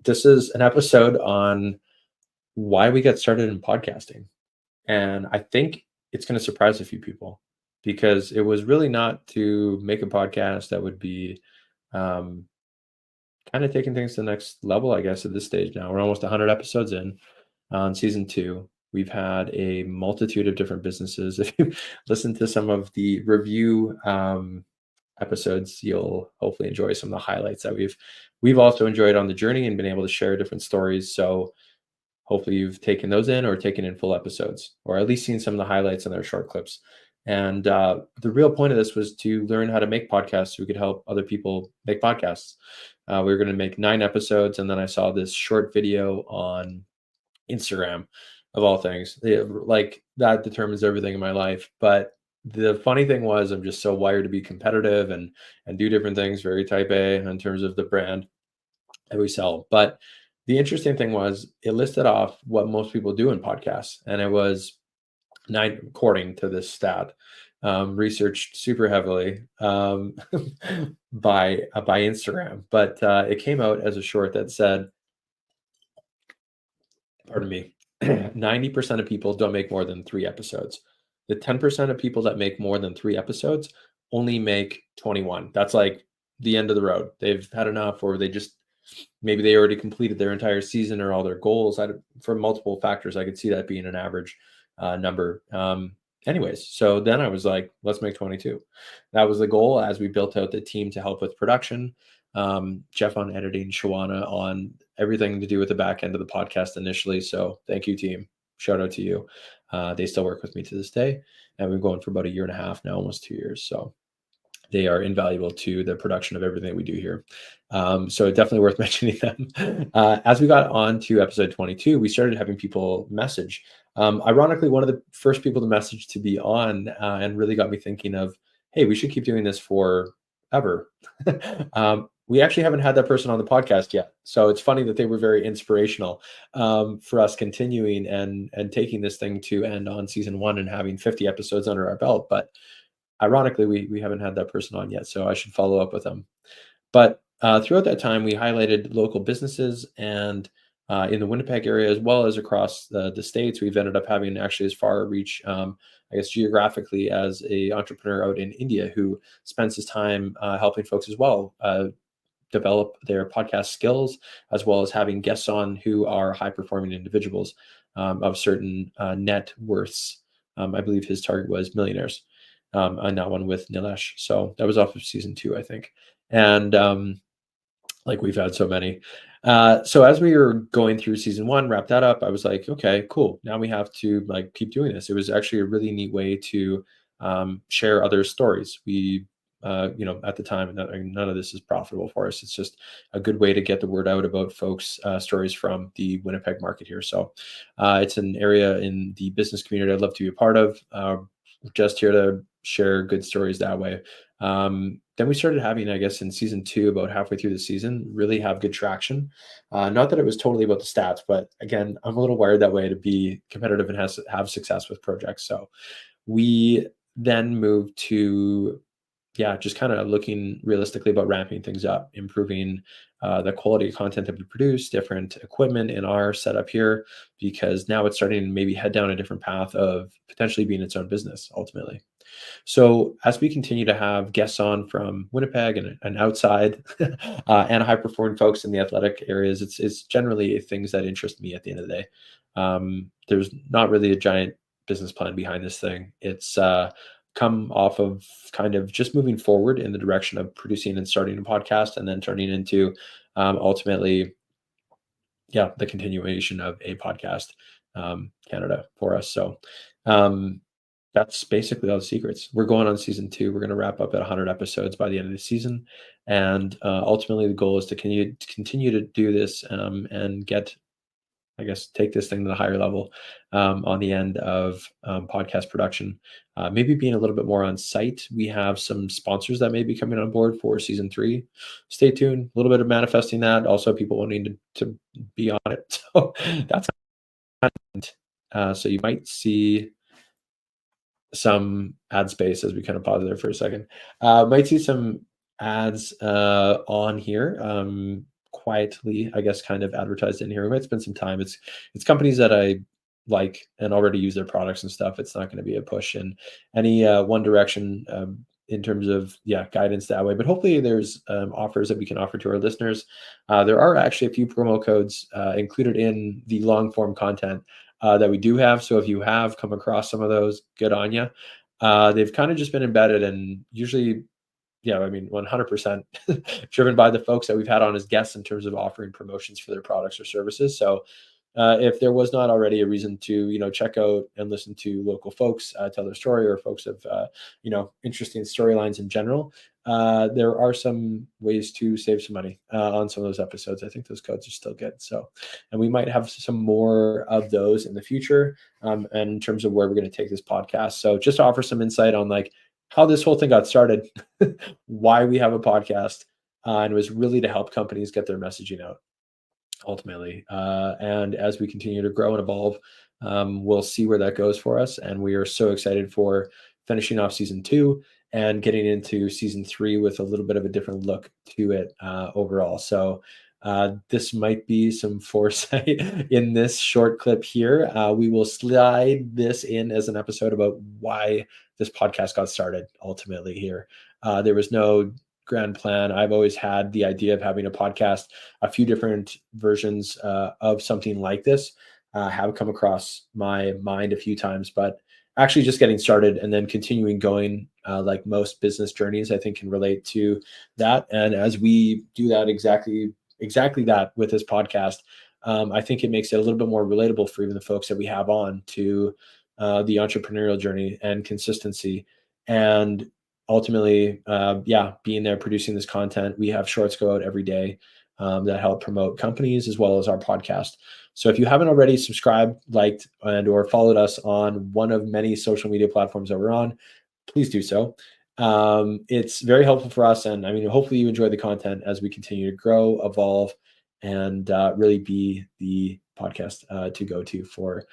This is an episode on why we got started in podcasting. And I think it's going to surprise a few people because it was really not to make a podcast that would be um, kind of taking things to the next level, I guess, at this stage now. We're almost 100 episodes in on season two. We've had a multitude of different businesses. If you listen to some of the review episodes, you'll hopefully enjoy some of the highlights that we've also enjoyed on the journey and been able to share different stories. So hopefully you've taken those in or taken in full episodes, or at least seen some of the highlights in their short clips. And the real point of this was to learn how to make podcasts so we could help other people make podcasts. We were going to make 9 episodes, and then I saw this short video on Instagram, of all things. Like that determines everything in my life. But the funny thing was, I'm just so wired to be competitive and do different things, very type A in terms of the brand that we sell. But the interesting thing was it listed off what most people do in podcasts, and it was 9, according to this stat, researched super heavily by Instagram. But it came out as a short that said, pardon me, 90% of people don't make more than 3 episodes. The 10% of people that make more than 3 episodes only make 21. That's like the end of the road. They've had enough, or they just maybe they already completed their entire season or all their goals. For multiple factors, I could see that being an average number. Anyways, so then I was like, let's make 22. That was the goal as we built out the team to help with production. Jeff on editing, Shawana on everything to do with the back end of the podcast initially. So thank you, team. Shout out to you. They still work with me to this day, and we've been going for about 1.5 years now, almost 2 years. So they are invaluable to the production of everything we do here. So definitely worth mentioning them. As we got on to episode 22, we started having people message. Ironically, one of the first people to message to be on and really got me thinking of, hey, we should keep doing this forever. We actually haven't had that person on the podcast yet. So it's funny that they were very inspirational for us continuing and taking this thing to end on season 1 and having 50 episodes under our belt. But ironically, we haven't had that person on yet, so I should follow up with them. But throughout that time, we highlighted local businesses, and in the Winnipeg area, as well as across the States, we've ended up having actually as far a reach, I guess, geographically, as a entrepreneur out in India who spends his time helping folks as well develop their podcast skills, as well as having guests on who are high-performing individuals of certain net worths. I believe his target was millionaires on that one with Nilesh. So that was off of season 2, I think. And like we've had so many. So as we were going through season 1, wrap that up, I was like, okay, cool. Now we have to like keep doing this. It was actually a really neat way to share other stories. We at the time, none of this is profitable for us. It's just a good way to get the word out about folks' stories from the Winnipeg market here. So it's an area in the business community I'd love to be a part of. Just here to share good stories that way. Then we started having, I guess, in season 2, about halfway through the season, really have good traction. Not that it was totally about the stats, but again, I'm a little wired that way to be competitive and have success with projects. So we then moved to just kind of looking realistically about ramping things up, improving the quality of content that we produce, different equipment in our setup here, because now it's starting to maybe head down a different path of potentially being its own business ultimately. So as we continue to have guests on from Winnipeg and outside and high performing folks in the athletic areas, it's generally things that interest me at the end of the day. There's not really a giant business plan behind this thing. It's come off of kind of just moving forward in the direction of producing and starting a podcast and then turning into ultimately, the continuation of a podcast Canada for us. So that's basically all the secrets. We're going on season 2. We're going to wrap up at 100 episodes by the end of the season. And ultimately the goal is to continue to do this and get, I guess, take this thing to the higher level on the end of podcast production. Maybe being a little bit more on site. We have some sponsors that may be coming on board for season 3. Stay tuned. A little bit of manifesting that. Also, people wanting to be on it. So that's so you might see some ad space as we kind of pause there for a second. Might see some ads on here. quietly, I guess, kind of advertised in here. We might spend some time. It's companies that I like and already use their products and stuff. It's not going to be a push in any one direction in terms of guidance that way. But hopefully, there's offers that we can offer to our listeners. There are actually a few promo codes included in the long form content that we do have. So if you have come across some of those, good on you. They've kind of just been embedded and usually, 100% driven by the folks that we've had on as guests in terms of offering promotions for their products or services. So if there was not already a reason to, check out and listen to local folks tell their story, or folks of, interesting storylines in general, there are some ways to save some money on some of those episodes. I think those codes are still good. So, and we might have some more of those in the future, and in terms of where we're going to take this podcast. So just to offer some insight on like how this whole thing got started, why we have a podcast, and it was really to help companies get their messaging out ultimately. And as we continue to grow and evolve, we'll see where that goes for us. And we are so excited for finishing off season 2 and getting into season 3 with a little bit of a different look to it overall. So this might be some foresight in this short clip here. We will slide this in as an episode about why this podcast got started ultimately here. There was no grand plan. I've always had the idea of having a podcast. A few different versions of something like this have come across my mind a few times, but actually just getting started and then continuing going, like most business journeys, I think can relate to that. And as we do that exactly that with this podcast, I think it makes it a little bit more relatable for even the folks that we have on to the entrepreneurial journey and consistency. And ultimately, being there, producing this content. We have shorts go out every day that help promote companies as well as our podcast. So if you haven't already subscribed, liked, and or followed us on one of many social media platforms that we're on, please do so. It's very helpful for us. And I mean, hopefully you enjoy the content as we continue to grow, evolve, and really be the podcast to go to for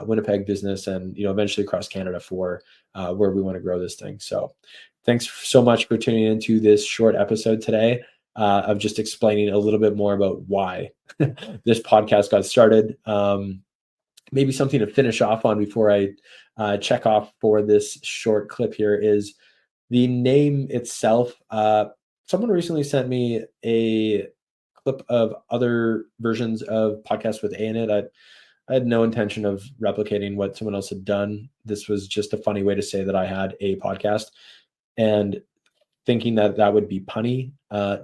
Winnipeg business and, eventually across Canada for where we want to grow this thing. So thanks so much for tuning into this short episode today of just explaining a little bit more about why this podcast got started. Maybe something to finish off on before I check off for this short clip here is the name itself. Someone recently sent me a clip of other versions of podcasts with A in it. I had no intention of replicating what someone else had done. This was just a funny way to say that I had a podcast, and thinking that that would be punny.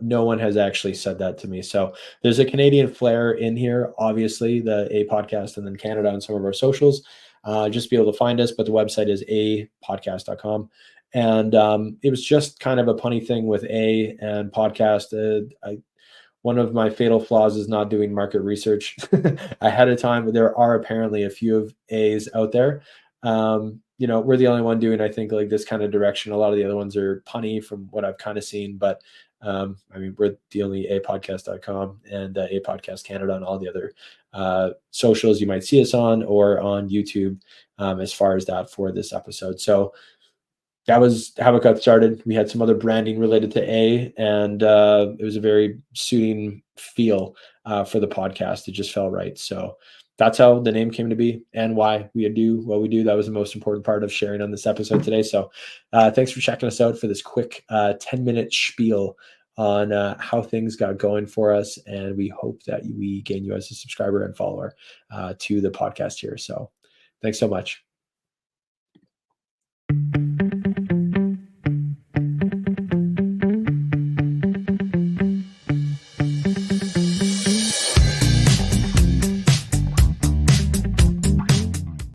No one has actually said that to me. So there's a Canadian flair in here, obviously, the A podcast, and then Canada on some of our socials. Just be able to find us, but the website is apodcast.com. And it was just kind of a punny thing with A and podcast. One of my fatal flaws is not doing market research ahead of time. There are apparently a few of A's out there. We're the only one doing, I think, like this kind of direction. A lot of the other ones are punny from what I've kind of seen, but we're the only apodcast.com and A Podcast Canada and all the other socials you might see us on, or on YouTube, as far as that for this episode. So that was how it got started. We had some other branding related to A, and it was a very suiting feel for the podcast. It just felt right. So that's how the name came to be and why we do what we do. That was the most important part of sharing on this episode today. So thanks for checking us out for this quick 10-minute spiel on how things got going for us. And we hope that we gain you as a subscriber and follower to the podcast here. So thanks so much.